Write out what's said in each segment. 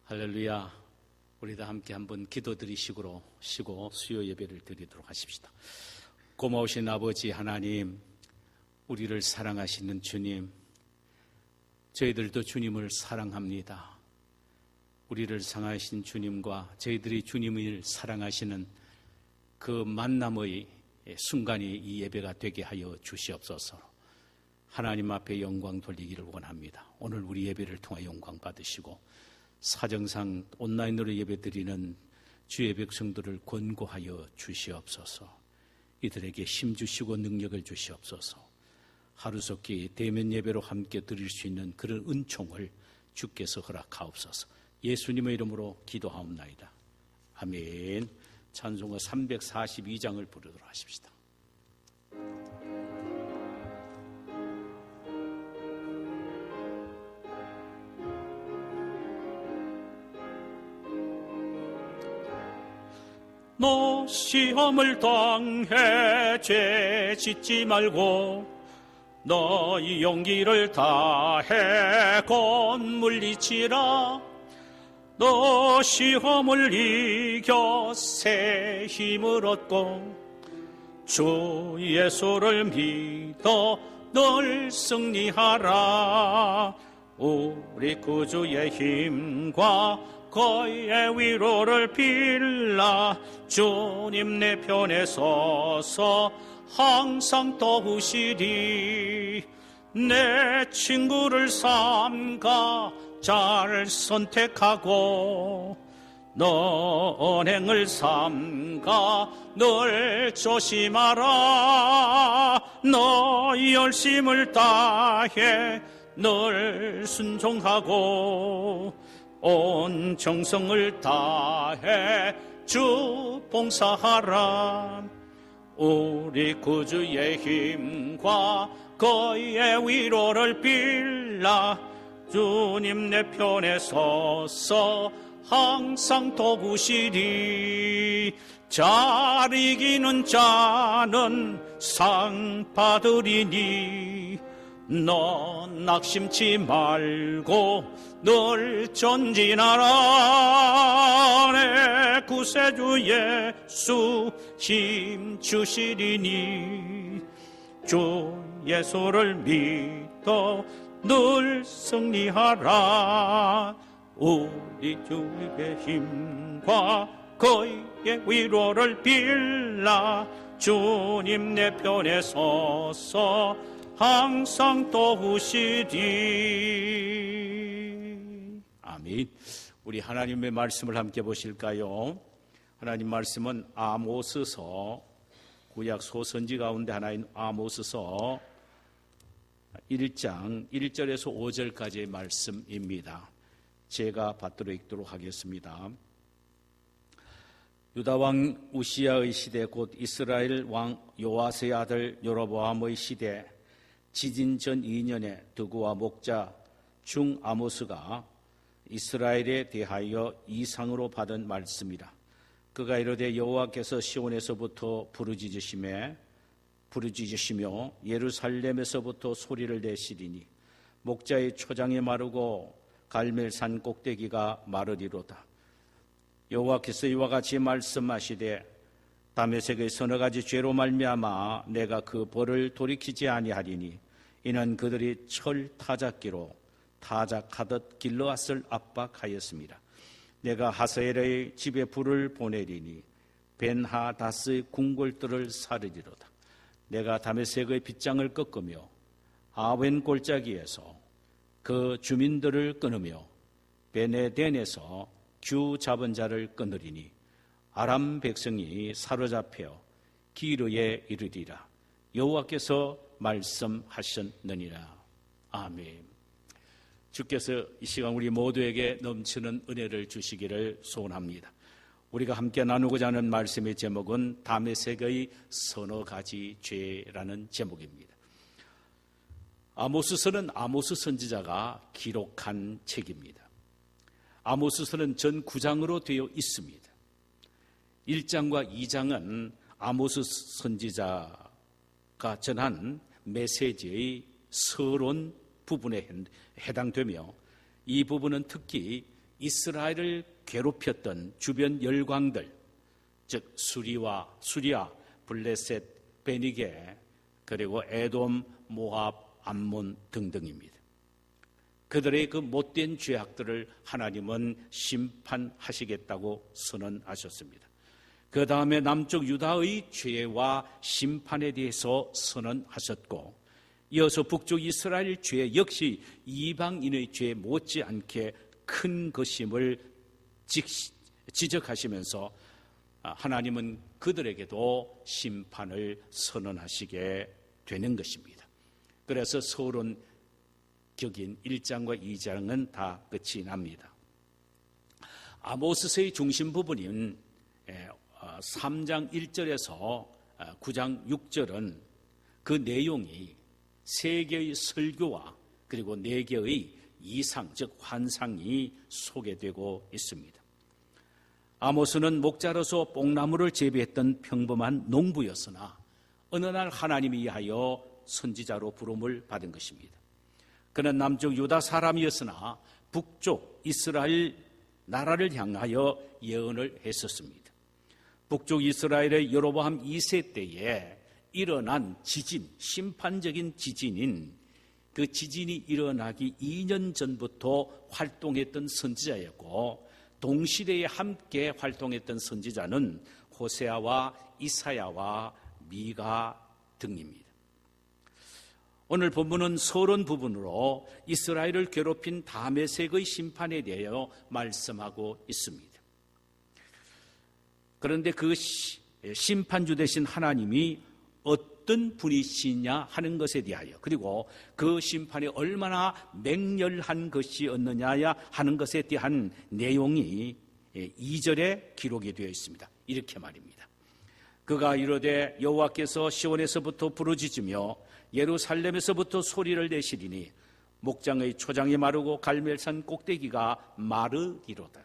할렐루야. 우리 다 함께 한번 기도드리시고 수요 예배를 드리도록 하십시다. 고마우신 아버지 하나님, 우리를 사랑하시는 주님, 저희들도 주님을 사랑합니다. 우리를 사랑하신 주님과 저희들이 주님을 사랑하시는 그 만남의 순간이 이 예배가 되게 하여 주시옵소서. 하나님 앞에 영광 돌리기를 원합니다. 오늘 우리 예배를 통해 영광 받으시고 사정상 온라인으로 예배드리는 주의 백성들을 권고하여 주시옵소서. 이들에게 힘 주시고 능력을 주시옵소서. 하루속히 대면 예배로 함께 드릴 수 있는 그런 은총을 주께서 허락하옵소서. 예수님의 이름으로 기도하옵나이다. 아멘. 찬송가 342장을 부르도록 하십시다. 너 시험을 당해 죄 짓지 말고 너희 용기를 다해 곧 물리치라. 너 시험을 이겨 새 힘을 얻고 주 예수를 믿어 늘 승리하라. 우리 구주의 힘과 그의 위로를 빌라. 주님 내 편에 서서 항상 도우시리. 내 친구를 삼가 잘 선택하고 너 언행을 삼가 늘 조심하라. 너 열심을 다해 늘 순종하고 온 정성을 다해 주 봉사하라. 우리 구주의 힘과 그의 위로를 빌라. 주님 내 편에 서서 항상 도우시리. 잘 이기는 자는 상 받으리니 너 낙심치 말고 늘 전진하라. 내 구세주 예수 힘 주시리니 주 예수를 믿어 늘 승리하라. 우리 주의 힘과 그의 위로를 빌라. 주님 내 편에 서서 항상 도우시리. 아멘. 우리 하나님의 말씀을 함께 보실까요? 하나님 말씀은 아모스서, 구약 소선지 가운데 하나인 아모스서 1장 1절에서 5절까지의 말씀입니다. 제가 받들어 읽도록 하겠습니다. 유다왕 우시야의 시대 곧 이스라엘 왕 요아스의 아들 여로보암의 시대 지진 전 2년에 드구와 목자 중 아모스가 이스라엘에 대하여 이상으로 받은 말씀이라. 그가 이르되 여호와께서 시온에서부터 부르짖으시며 예루살렘에서부터 소리를 내시리니 목자의 초장이 마르고 갈멜산 꼭대기가 마르리로다. 여호와께서 이와 같이 말씀하시되 다메섹의 서너 가지 죄로 말미암아 내가 그 벌을 돌이키지 아니하리니 이는 그들이 철 타작기로 타작하듯 길르앗을 압박하였습니다. 내가 하사엘의 집에 불을 보내리니 벤하다스의 궁궐들을 사르리로다. 내가 다메섹의 빗장을 꺾으며 아웬 골짜기에서 그 주민들을 끊으며 베네덴에서 규 잡은 자를 끊으리니 아람 백성이 사로잡혀 기르에 이르리라. 여호와께서 말씀하셨느니라. 아멘. 주께서 이 시간 우리 모두에게 넘치는 은혜를 주시기를 소원합니다. 우리가 함께 나누고자 하는 말씀의 제목은 다메섹의 서너 가지 죄라는 제목입니다. 아모스서는 아모스 선지자가 기록한 책입니다. 아모스서는 전 9장으로 되어 있습니다. 1장과 2장은 아모스 선지자가 전한 메시지의 서론 부분에 해당되며 이 부분은 특히 이스라엘을 괴롭혔던 주변 열강들, 즉 수리아, 블레셋, 베니게, 그리고 에돔, 모압, 암몬 등등입니다. 그들의 그 못된 죄악들을 하나님은 심판하시겠다고 선언하셨습니다. 그 다음에 남쪽 유다의 죄와 심판에 대해서 선언하셨고, 이어서 북쪽 이스라엘 죄 역시 이방인의 죄 못지않게 큰 것임을 지적하시면서 하나님은 그들에게도 심판을 선언하시게 되는 것입니다. 그래서 서론 격인 1장과 2장은 다 끝이 납니다. 아모스서의 중심 부분인 3장 1절에서 9장 6절은 그 내용이 3개의 설교와 그리고 4개의 이상, 즉 환상이 소개되고 있습니다. 아모스는 목자로서 뽕나무를 재배했던 평범한 농부였으나 어느 날 하나님이 위하여 선지자로 부름을 받은 것입니다. 그는 남쪽 유다 사람이었으나 북쪽 이스라엘 나라를 향하여 예언을 했었습니다. 북쪽 이스라엘의 여로보암 2세 때에 일어난 지진, 심판적인 지진인 그 지진이 일어나기 2년 전부터 활동했던 선지자였고, 동시대에 함께 활동했던 선지자는 호세아와 이사야와 미가 등입니다. 오늘 본문은 서론 부분으로 이스라엘을 괴롭힌 다메섹의 심판에 대하여 말씀하고 있습니다. 그런데 그 심판주 되신 하나님이 어떤 분이시냐 하는 것에 대하여, 그리고 그 심판이 얼마나 맹렬한 것이었느냐 하는 것에 대한 내용이 2절에 기록이 되어 있습니다. 이렇게 말입니다. 그가 이르되 여호와께서 시온에서부터 부르짖으며 예루살렘에서부터 소리를 내시리니 목장의 초장이 마르고 갈멜산 꼭대기가 마르기로다.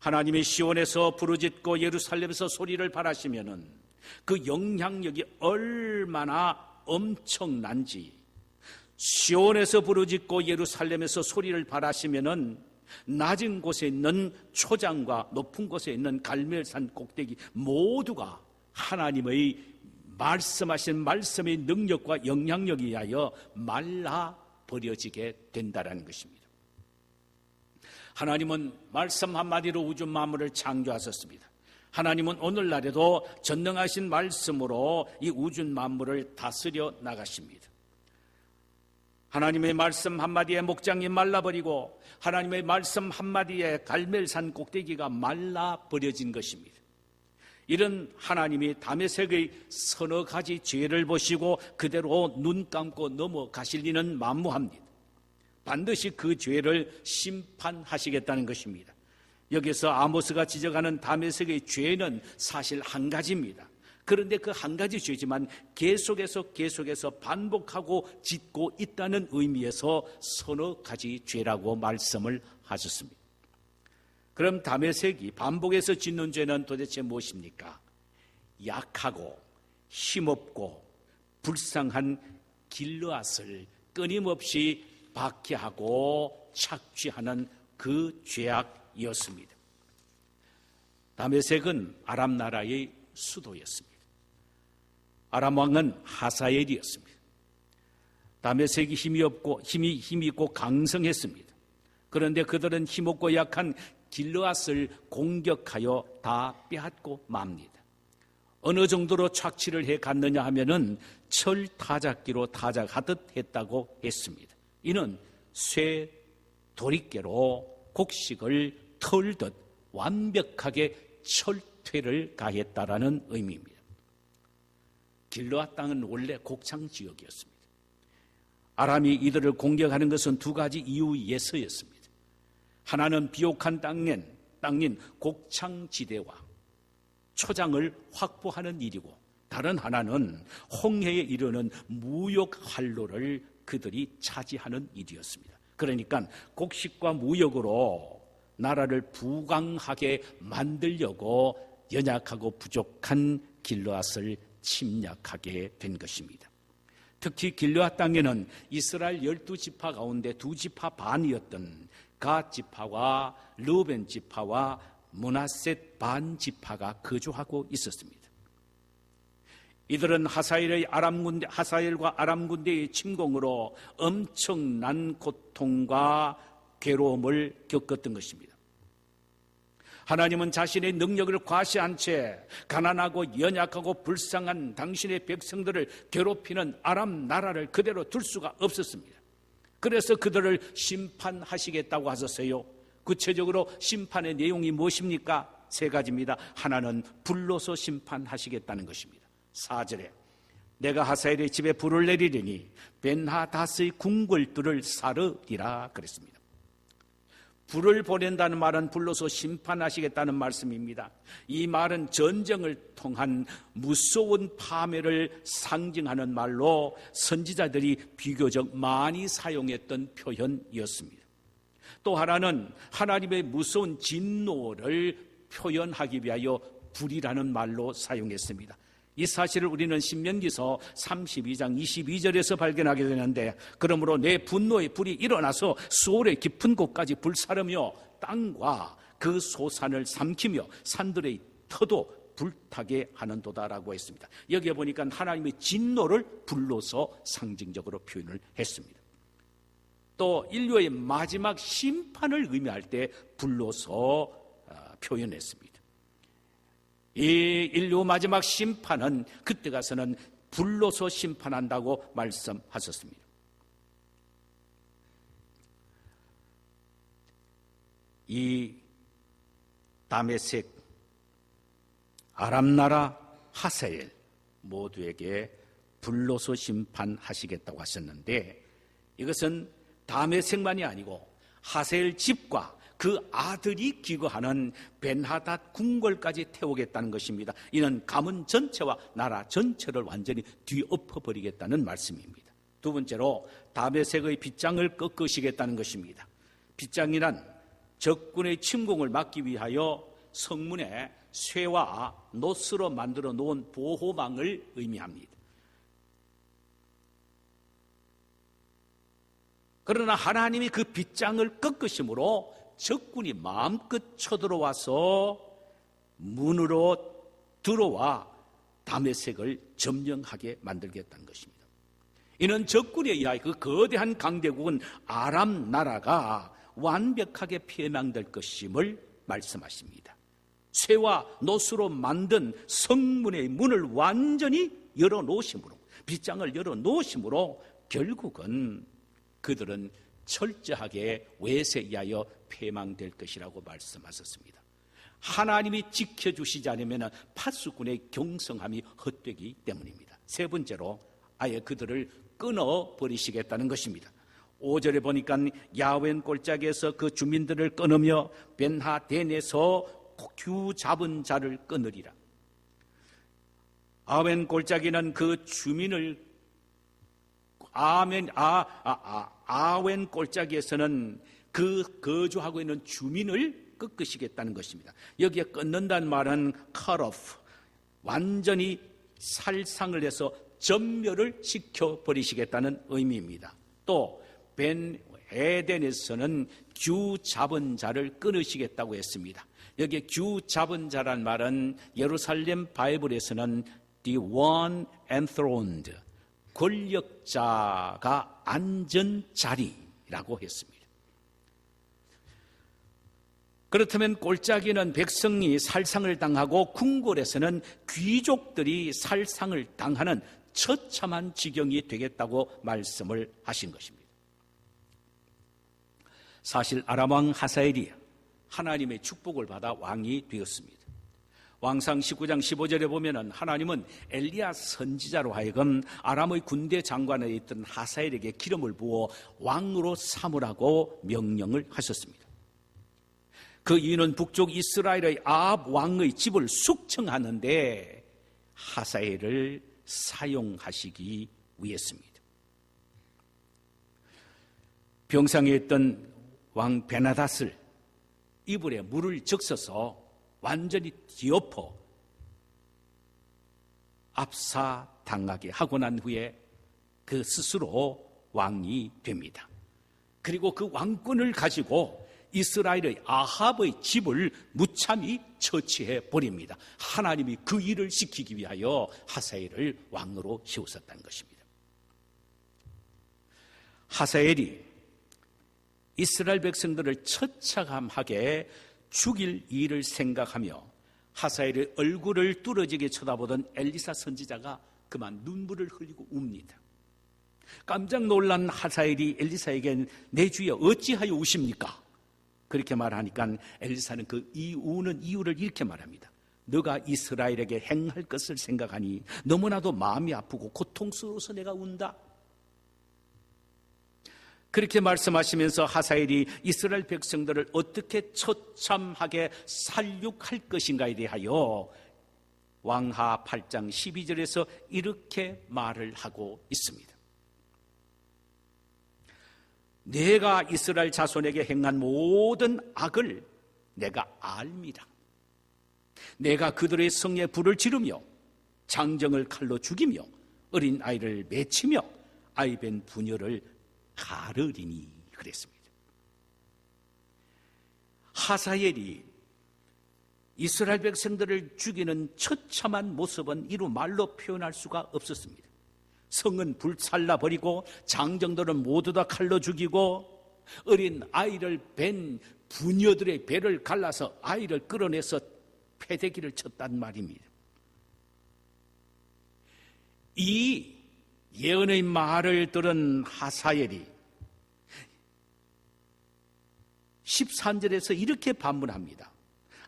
하나님이 시온에서 부르짖고 예루살렘에서 소리를 발하시면은 그 영향력이 얼마나 엄청난지, 시온에서 부르짖고 예루살렘에서 소리를 발하시면은 낮은 곳에 있는 초장과 높은 곳에 있는 갈멜산 꼭대기 모두가 하나님의 말씀하신 말씀의 능력과 영향력에 의하여 말라 버려지게 된다는 것입니다. 하나님은 말씀 한마디로 우주 만물을 창조하셨습니다. 하나님은 오늘날에도 전능하신 말씀으로 이 우주 만물을 다스려 나가십니다. 하나님의 말씀 한마디에 목장이 말라버리고 하나님의 말씀 한마디에 갈멜산 꼭대기가 말라버려진 것입니다. 이런 하나님이 다메섹의 서너 가지 죄를 보시고 그대로 눈 감고 넘어가실 리는 만무합니다. 반드시 그 죄를 심판하시겠다는 것입니다. 여기서 아모스가 지적하는 다메섹의 죄는 사실 한 가지입니다. 그런데 그 한 가지 죄지만 계속해서 반복하고 짓고 있다는 의미에서 서너 가지 죄라고 말씀을 하셨습니다. 그럼 다메섹이 반복해서 짓는 죄는 도대체 무엇입니까? 약하고 힘없고 불쌍한 길르앗을 끊임없이 박해하고 착취하는 그 죄악이었습니다. 다메섹은 아람 나라의 수도였습니다. 아람 왕은 하사엘이었습니다. 다메섹이 힘이 있고 강성했습니다. 그런데 그들은 힘없고 약한 길르앗을 공격하여 다 빼앗고 맙니다. 어느 정도로 착취를 해 갔느냐 하면은 철 타작기로 타작하듯 했다고 했습니다. 이는 쇠 도리깨로 곡식을 털듯 완벽하게 철퇴를 가했다라는 의미입니다. 길르앗 땅은 원래 곡창 지역이었습니다. 아람이 이들을 공격하는 것은 두 가지 이유에서였습니다. 하나는 비옥한 땅인 곡창지대와 초장을 확보하는 일이고, 다른 하나는 홍해에 이르는 무역 활로를 그들이 차지하는 일이었습니다. 그러니까 곡식과 무역으로 나라를 부강하게 만들려고 연약하고 부족한 길르앗을 침략하게 된 것입니다. 특히 길르앗 땅에는 이스라엘 12지파 가운데 2지파 반이었던 갓 지파와 르벤 지파와 므낫셋 반 지파가 거주하고 있었습니다. 이들은 하사엘과 아람 군대의 침공으로 엄청난 고통과 괴로움을 겪었던 것입니다. 하나님은 자신의 능력을 과시한 채 가난하고 연약하고 불쌍한 당신의 백성들을 괴롭히는 아람 나라를 그대로 둘 수가 없었습니다. 그래서 그들을 심판하시겠다고 하셨어요. 구체적으로 심판의 내용이 무엇입니까? 3가지입니다. 하나는 불로서 심판하시겠다는 것입니다. 4절에 내가 하사엘의 집에 불을 내리리니 벤하닷의 궁궐들을 사르리라 그랬습니다. 불을 보낸다는 말은 불로서 심판하시겠다는 말씀입니다. 이 말은 전쟁을 통한 무서운 파멸을 상징하는 말로 선지자들이 비교적 많이 사용했던 표현이었습니다. 또 하나는 하나님의 무서운 진노를 표현하기 위하여 불이라는 말로 사용했습니다. 이 사실을 우리는 신명기서 32장 22절에서 발견하게 되는데, 그러므로 내 분노의 불이 일어나서 수월의 깊은 곳까지 불사르며 땅과 그 소산을 삼키며 산들의 터도 불타게 하는도다라고 했습니다. 여기에 보니까 하나님의 진노를 불로서 상징적으로 표현을 했습니다. 또 인류의 마지막 심판을 의미할 때 불로서 표현했습니다. 이 인류 마지막 심판은 그때 가서는 불로서 심판한다고 말씀하셨습니다. 이 다메섹, 아람 나라, 하사엘 모두에게 불로서 심판하시겠다고 하셨는데, 이것은 다메섹만이 아니고 하사엘 집과 그 아들이 기거하는 벤하닷 궁궐까지 태우겠다는 것입니다. 이는 가문 전체와 나라 전체를 완전히 뒤엎어버리겠다는 말씀입니다. 2번째로 다메섹의 빗장을 꺾으시겠다는 것입니다. 빗장이란 적군의 침공을 막기 위하여 성문에 쇠와 노스로 만들어 놓은 보호망을 의미합니다. 그러나 하나님이 그 빗장을 꺾으심으로 적군이 마음껏 쳐들어와서 문으로 들어와 다메섹을 점령하게 만들겠다는 것입니다. 이는 적군에 의하여 그 거대한 강대국은 아람 나라가 완벽하게 폐망될 것임을 말씀하십니다. 쇠와 노스로 만든 성문의 문을 완전히 열어놓으심으로, 빗장을 열어놓으심으로 결국은 그들은 철저하게 외세에 의하여 폐망될 것이라고 말씀하셨습니다. 하나님이 지켜주시지 않으면 파수꾼의 경성함이 헛되기 때문입니다. 3번째로 아예 그들을 끊어버리시겠다는 것입니다. 5절에 보니까 야웬 골짜기에서 그 주민들을 끊으며 벤하덴에서 규 잡은 자를 끊으리라. 아웬 골짜기는 그 주민을 아웬 골짜기에서는 그 거주하고 있는 주민을 꺾으시겠다는 것입니다. 여기에 끊는다는 말은 cut off, 완전히 살상을 해서 전멸을 시켜버리시겠다는 의미입니다. 또 벤 에덴에서는 규 잡은 자를 끊으시겠다고 했습니다. 여기에 규 잡은 자란 말은 예루살렘 바이블에서는 the one enthroned, 권력자가 앉은 자리라고 했습니다. 그렇다면 골짜기는 백성이 살상을 당하고 궁궐에서는 귀족들이 살상을 당하는 처참한 지경이 되겠다고 말씀을 하신 것입니다. 사실 아람 왕 하사엘이 하나님의 축복을 받아 왕이 되었습니다. 왕상 19장 15절에 보면은 하나님은 엘리야 선지자로 하여금 아람의 군대 장관에 있던 하사엘에게 기름을 부어 왕으로 삼으라고 명령을 하셨습니다. 그 이유는 북쪽 이스라엘의 아합 왕의 집을 숙청하는데 하사엘을 사용하시기 위해서입니다. 병상에 있던 왕 베나닷을 이불에 물을 적셔서 완전히 뒤엎어 압사당하게 하고 난 후에 그 스스로 왕이 됩니다. 그리고 그 왕권을 가지고 이스라엘의 아합의 집을 무참히 처치해 버립니다. 하나님이 그 일을 시키기 위하여 하사엘을 왕으로 세우셨다는 것입니다. 하사엘이 이스라엘 백성들을 처참하게 죽일 일을 생각하며 하사엘의 얼굴을 뚫어지게 쳐다보던 엘리사 선지자가 그만 눈물을 흘리고 웁니다. 깜짝 놀란 하사엘이 엘리사에게 내 주여 어찌하여 우십니까? 그렇게 말하니까 엘리사는 그 우는 이유를 이렇게 말합니다. 너가 이스라엘에게 행할 것을 생각하니 너무나도 마음이 아프고 고통스러워서 내가 운다. 그렇게 말씀하시면서 하사엘이 이스라엘 백성들을 어떻게 처참하게 살육할 것인가에 대하여 왕하 8장 12절에서 이렇게 말을 하고 있습니다. 내가 이스라엘 자손에게 행한 모든 악을 내가 알미라. 내가 그들의 성에 불을 지르며 장정을 칼로 죽이며 어린 아이를 맺히며 아이벤 부녀를 가르리니 그랬습니다. 하사엘이 이스라엘 백성들을 죽이는 처참한 모습은 이루 말로 표현할 수가 없었습니다. 성은 불살라 버리고 장정들은 모두 다 칼로 죽이고 어린 아이를 벤 부녀들의 배를 갈라서 아이를 끌어내서 패대기를 쳤단 말입니다. 이 예언의 말을 들은 하사엘이 13절에서 이렇게 반문합니다.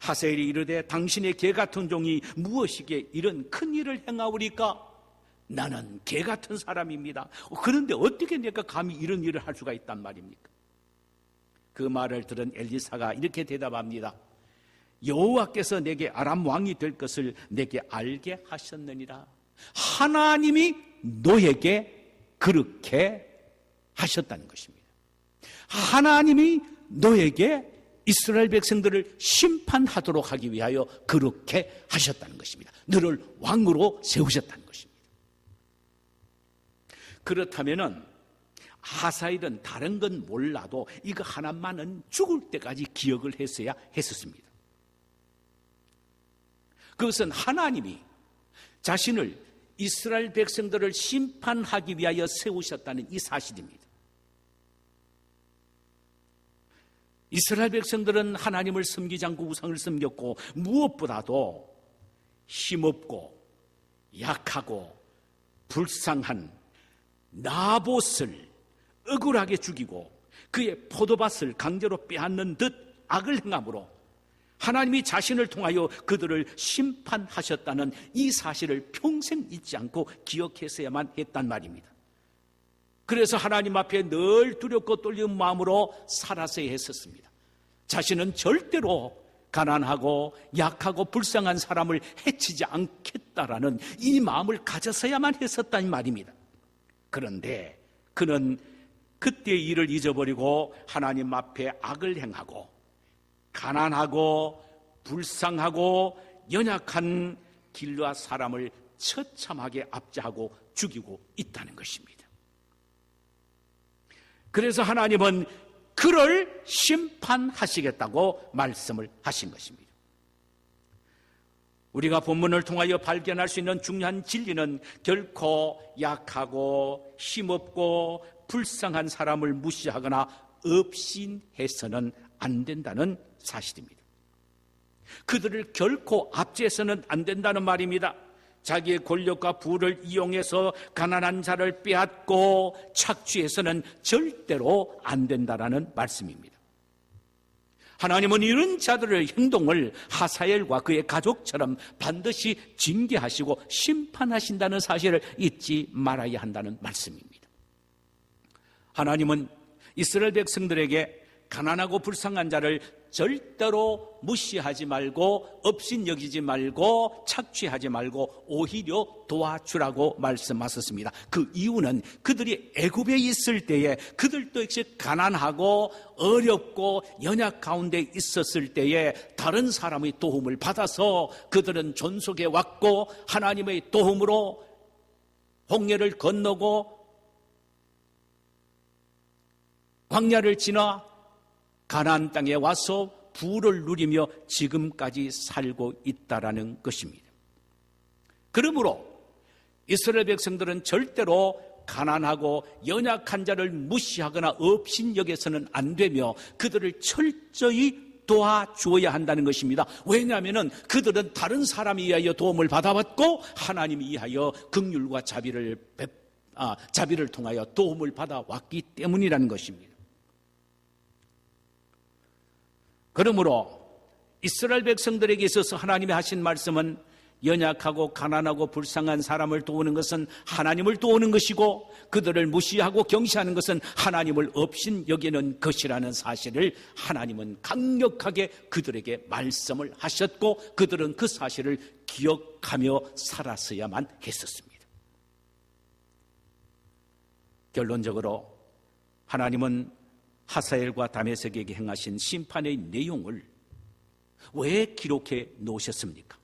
하사엘이 이르되 당신의 개 같은 종이 무엇이기에 이런 큰 일을 행하오리까? 나는 개 같은 사람입니다. 그런데 어떻게 내가 감히 이런 일을 할 수가 있단 말입니까? 그 말을 들은 엘리사가 이렇게 대답합니다. 여호와께서 내게 아람 왕이 될 것을 내게 알게 하셨느니라. 하나님이 너에게 그렇게 하셨다는 것입니다. 하나님이 너에게 이스라엘 백성들을 심판하도록 하기 위하여 그렇게 하셨다는 것입니다. 너를 왕으로 세우셨다는 것입니다. 그렇다면은 하사엘은 다른 건 몰라도 이거 하나만은 죽을 때까지 기억을 했어야 했었습니다. 그것은 하나님이 자신을 이스라엘 백성들을 심판하기 위하여 세우셨다는 이 사실입니다. 이스라엘 백성들은 하나님을 섬기지 않고 우상을 섬겼고 무엇보다도 힘없고 약하고 불쌍한 나봇을 억울하게 죽이고 그의 포도밭을 강제로 빼앗는 듯 악을 행함으로 하나님이 자신을 통하여 그들을 심판하셨다는 이 사실을 평생 잊지 않고 기억했어야만 했단 말입니다. 그래서 하나님 앞에 늘 두렵고 떨리는 마음으로 살았어야 했었습니다. 자신은 절대로 가난하고 약하고 불쌍한 사람을 해치지 않겠다라는 이 마음을 가졌어야만 했었단 말입니다. 그런데 그는 그때의 일을 잊어버리고 하나님 앞에 악을 행하고 가난하고 불쌍하고 연약한 길르앗 사람을 처참하게 압제하고 죽이고 있다는 것입니다. 그래서 하나님은 그를 심판하시겠다고 말씀을 하신 것입니다. 우리가 본문을 통하여 발견할 수 있는 중요한 진리는 결코 약하고 힘없고 불쌍한 사람을 무시하거나 업신해서는 안 된다는 사실입니다. 그들을 결코 압제해서는 안 된다는 말입니다. 자기의 권력과 부를 이용해서 가난한 자를 빼앗고 착취해서는 절대로 안 된다는 말씀입니다. 하나님은 이런 자들의 행동을 하사엘과 그의 가족처럼 반드시 징계하시고 심판하신다는 사실을 잊지 말아야 한다는 말씀입니다. 하나님은 이스라엘 백성들에게 가난하고 불쌍한 자를 절대로 무시하지 말고 업신여기지 말고 착취하지 말고 오히려 도와주라고 말씀하셨습니다. 그 이유는 그들이 애굽에 있을 때에 그들도 역시 가난하고 어렵고 연약 가운데 있었을 때에 다른 사람의 도움을 받아서 그들은 존속해 왔고 하나님의 도움으로 홍해를 건너고 광야를 지나 가나안 땅에 와서 부를 누리며 지금까지 살고 있다라는 것입니다. 그러므로 이스라엘 백성들은 절대로 가난하고 연약한 자를 무시하거나 업신여겨서는 안 되며 그들을 철저히 도와주어야 한다는 것입니다. 왜냐하면 그들은 다른 사람에 의하여 도움을 받아왔고 하나님에 의하여 긍휼과 자비를 통하여 도움을 받아왔기 때문이라는 것입니다. 그러므로 이스라엘 백성들에게 있어서 하나님이 하신 말씀은 연약하고 가난하고 불쌍한 사람을 도우는 것은 하나님을 도우는 것이고 그들을 무시하고 경시하는 것은 하나님을 업신여기는 것이라는 사실을 하나님은 강력하게 그들에게 말씀을 하셨고 그들은 그 사실을 기억하며 살았어야만 했었습니다. 결론적으로 하나님은 하사엘과 다메섹에게 행하신 심판의 내용을 왜 기록해 놓으셨습니까?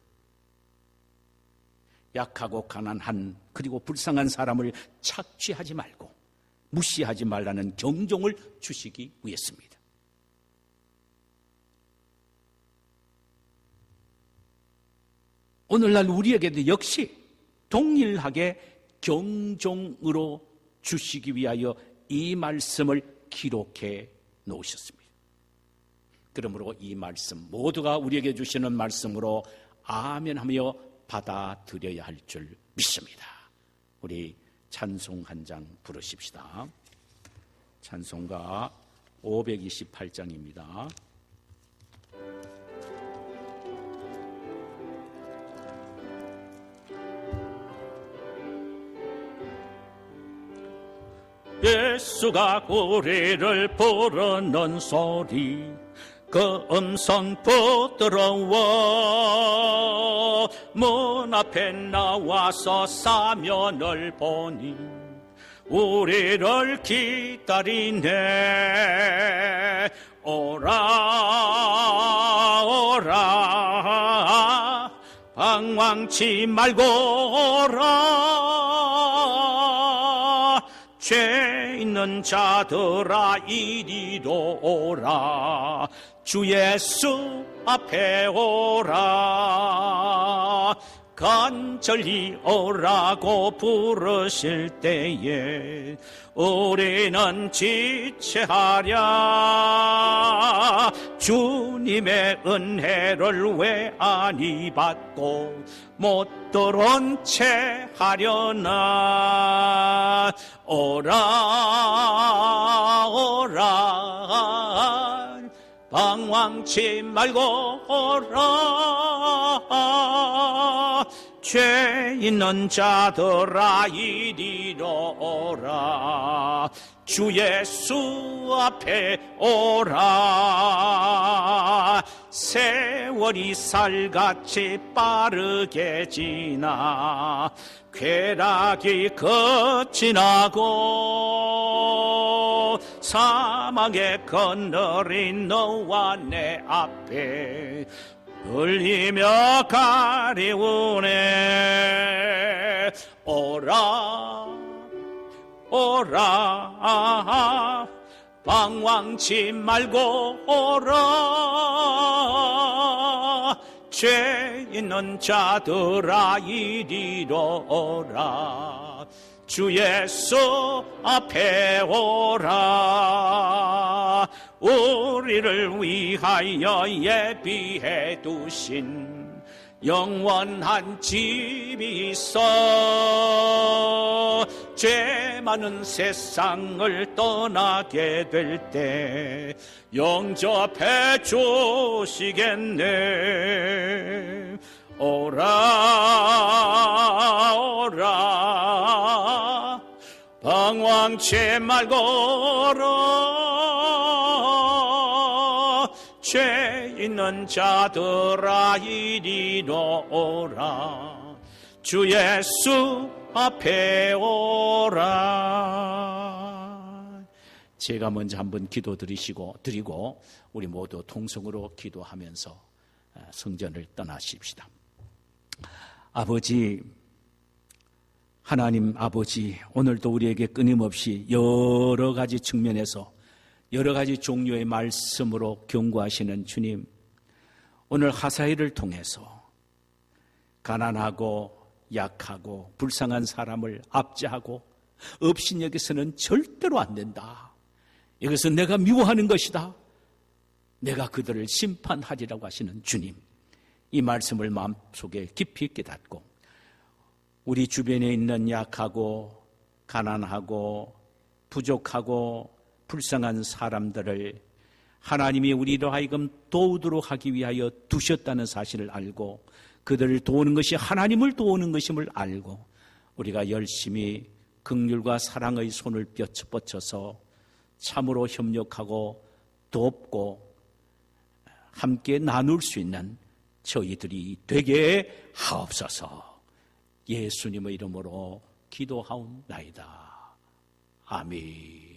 약하고 가난한 그리고 불쌍한 사람을 착취하지 말고 무시하지 말라는 경종을 주시기 위해서입니다. 오늘날 우리에게도 역시 동일하게 경종으로 주시기 위하여 이 말씀을 기록해 놓으셨습니다. 그러므로 이 말씀 모두가 우리에게 주시는 말씀으로 아멘하며 받아들여야 할 줄 믿습니다. 우리 찬송 한 장 부르십시다. 찬송가 528장입니다. 예수가 우리를 부르는 소리 그 음성 부드러워 문 앞에 나와서 사면을 보니 우리를 기다리네. 오라 오라 방황치 말고 오라 죄 있는 자들아 이리로 오라 주 예수 앞에 오라 간절히 오라고 부르실 때에 우리는 지체하랴. 주님의 은혜를 왜 아니 받고 못 들은 채 하려나. 오라 오라 방황치 말고 오라 죄 있는 자들아 이리로 오라 주 예수 앞에 오라. 세월이 살같이 빠르게 지나 쾌락이 거친하고 사망의 그늘이 너와 내 앞에 흘리며 가리우네. 오라 오라 방황치 말고 오라 죄 있는 자들아 이리로 오라 주 예수 앞에 오라. 우리를 위하여 예비해 두신 영원한 집이 있어. 죄 많은 세상을 떠나게 될 때 영접해 주시겠네. 오라 오라 방황치 말고 오라 죄 있는 자들아 이리로 오라 주 예수 앞에 오라. 제가 먼저 한번 드리고 우리 모두 통성으로 기도하면서 성전을 떠나십시다. 아버지, 하나님 아버지, 오늘도 우리에게 끊임없이 여러 가지 측면에서 여러 가지 종류의 말씀으로 경고하시는 주님, 오늘 하사엘을 통해서 가난하고 약하고 불쌍한 사람을 압제하고 업신여기서는 절대로 안 된다. 이것은 내가 미워하는 것이다. 내가 그들을 심판하리라고 하시는 주님, 이 말씀을 마음속에 깊이 깨닫고 우리 주변에 있는 약하고 가난하고 부족하고 불쌍한 사람들을 하나님이 우리로 하여금 도우도록 하기 위하여 두셨다는 사실을 알고 그들을 도우는 것이 하나님을 도우는 것임을 알고 우리가 열심히 긍휼과 사랑의 손을 뻗쳐서 참으로 협력하고 돕고 함께 나눌 수 있는 저희들이 되게 하옵소서. 예수님의 이름으로 기도하옵나이다. 아멘.